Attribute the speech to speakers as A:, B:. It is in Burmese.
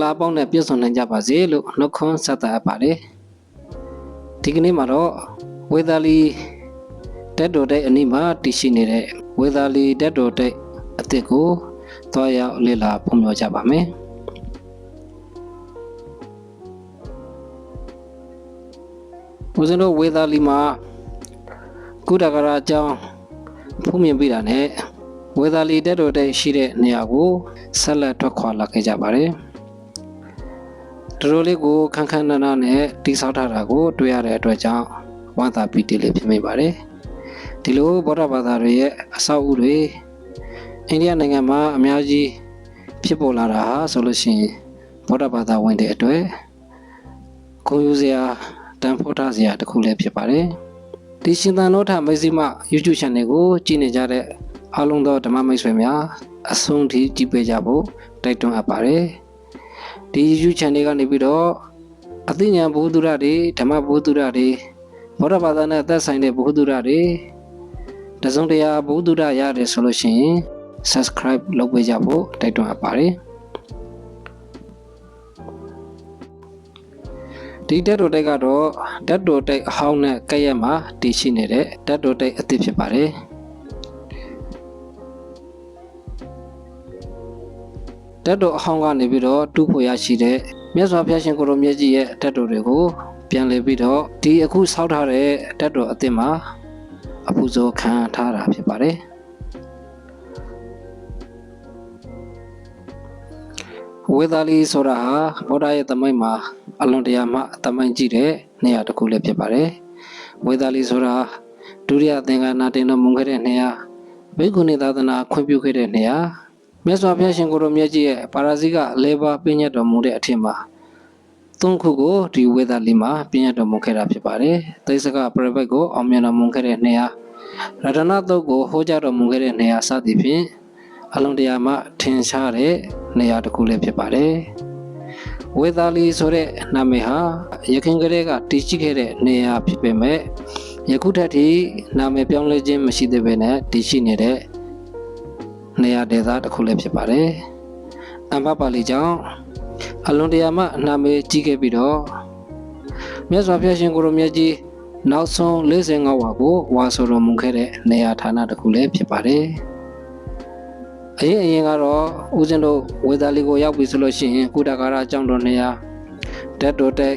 A: ကားပေါင်းနဲ့ပြည့်စုံနိုင်ကြပါစေလို့နှုတ်ခွန်းဆက်သအပ်ပါတယ်ဒီကနေ့မှာတော့ဝေသာလီတက်တော်တဲ့အနီးမှာတည်ရှိနေတဲ့ဝေသာလီတက်တော်တဲ့အသစ်ကိုသွားရောက်လေ့လာဖွံ့ဖြိုးကြပါမယ်ဦးဇင်းတို့ဝေသာလီမှာကုဒကရာအကြောင်းဖုံးမြင်ပြီးတာနဲ့ဝေသာလီတက်တော်တဲ့ရှိတဲ့နေရာကိုဆက်လက်ထွက်ခွာလာခဲ့ကြပါတယ်တော်လေးကိုခန်းခန်းနာနာနဲ့တိဆောက်ထားတာကိုတွေ့ရတဲ့အတွက်ကြောင့်ဝမ်းသာပီတိလေးဖြစ်မိပါတယ်ဒီလိုဗုဒ္ဓဘာသာတွေရဲ့အဆောက်အဦတွေအိန္ဒိယနိုင်ငံမှာအများကြီးဖြစ်ပေါ်လာတာဟာဆိုလို့ရှိရင်ဗုဒ္ဓဘာသာဝင်တွေအတွက်ဂုဏ်ယူစရာတန်ဖိုးထားစရာတစ်ခုလည်းဖြစ်ပါတယ်ဒီရှင်သန်တော်ထမဇ္ဈိမ YouTube Channel ကိုကြည့်နေကြတဲ့အားလုံးသောဓမ္မမိတ်ဆွေများအဆုံးထိကြည့်ပေးကြဖို့တိုက်တွန်းအပ်ပါတယ်ဒီ YouTube Channel ကနေပြီးတော့အသိဉာဏ်ဘုဒ္ဓရတွေဓမ္မဘုဒ္ဓရတွေဗုဒ္ဓဘာသာနဲ့သက်ဆိုင်တဲ့ဘုဒ္ဓရတွေတစုံတရာဘုဒ္ဓရရတယ်ဆိုလို့ရှိရင် Subscribe လုပ်ပေးကြဖို့တိုက်တွန်းအပ်ပါတယ်ဒီတက်တော်တိုက်ကတော့တက်တော်တိုက်အဟောင်းနဲ့ကဲ့ရဲ့မှာတည်ရှိနေတဲ့တက်တော်တိုက်အသစ်ဖြစ်ပါတယ်တက်တော်အဟောင်းကနေပြီးတော့တူးဖို့ရရှိတဲ့မြတ်စွာဘုရားရှင်ကိုရောမြတ်ကြီးရဲ့တက်တော်တွေကိုပြန်လည်ပြီးတော့ဒီအခုဆောက်ထားတဲ့တက်တော်အသစ်မှာအပူဇော်ခံထားတာဖြစ်ပါတယ်ဝေသာလီဆိုတာဟာဗုဒ္ဓရဲ့သမိုင်းမှာအလွန်တရာမှသမိုင်းကြီးတဲ့နေရာတစ်ခုလည်းဖြစ်ပါတယ်ဝေသာလီဆိုတာဒုတိယသင်္ကနာတင်တော်မူခဲ့တဲ့နေရာဘိက္ခုနီသာသနာခွင့်ပြုခဲ့တဲ့နေရာမြတ်စွာဘုရားရှင်ကိုရောမြတ်ကြီးရဲ့ပါရဇိက၄ပါးပြည့်ညတ်တော်မူတဲ့အထက်မှာသုံးခုကိုဒီဝေသာလီမှာပြည့်ညတ်တော်မူခဲ့တာဖြစ်ပါတယ်သိစကပရဘတ်ကိုအောင်မြင်တော်မူခဲ့တဲ့နေရာရတနာတုတ်ကိုဟောကြားတော်မူခဲ့တဲ့နေရာစသည်ဖြင့်အလွန်တရာမှထင်ရှားတဲ့နေရာတစ်ခုလည်းဖြစ်ပါတယ်ဝေသာလီဆိုတဲ့နာမည်ဟာရခင်ကလေးကတည်ရှိခဲ့တဲ့နေရာဖြစ်ပေမဲ့ယခုထက်ထိနာမည်ပြောင်းလဲခြင်းမရှိသေးဘဲနဲ့တည်ရှိနေတဲ့နေရာဒေသတစ်ခုလည်းဖြစ်ပါတယ်အမ္ဘပါဠိကြောင့်အလွန်တရာမှနာမည်ကြီးခဲ့ပြီးတော့မြတ်စွာဘုရားရှင်ကိုရောမြတ်ကြီးနောက်ဆုံး45ဝါကိုဝါဆိုတော်မူခဲ့တဲ့နေရာဌာနတစ်ခုလည်းဖြစ်ပါတယ်အရင်ကတော့ဦးဇင်းတို့ဝေသာလီကိုရောက်ပြီဆိုလို့ရှိရင်ကုဒကာရအကြောင်းတော်နေရာတက်တော်တက်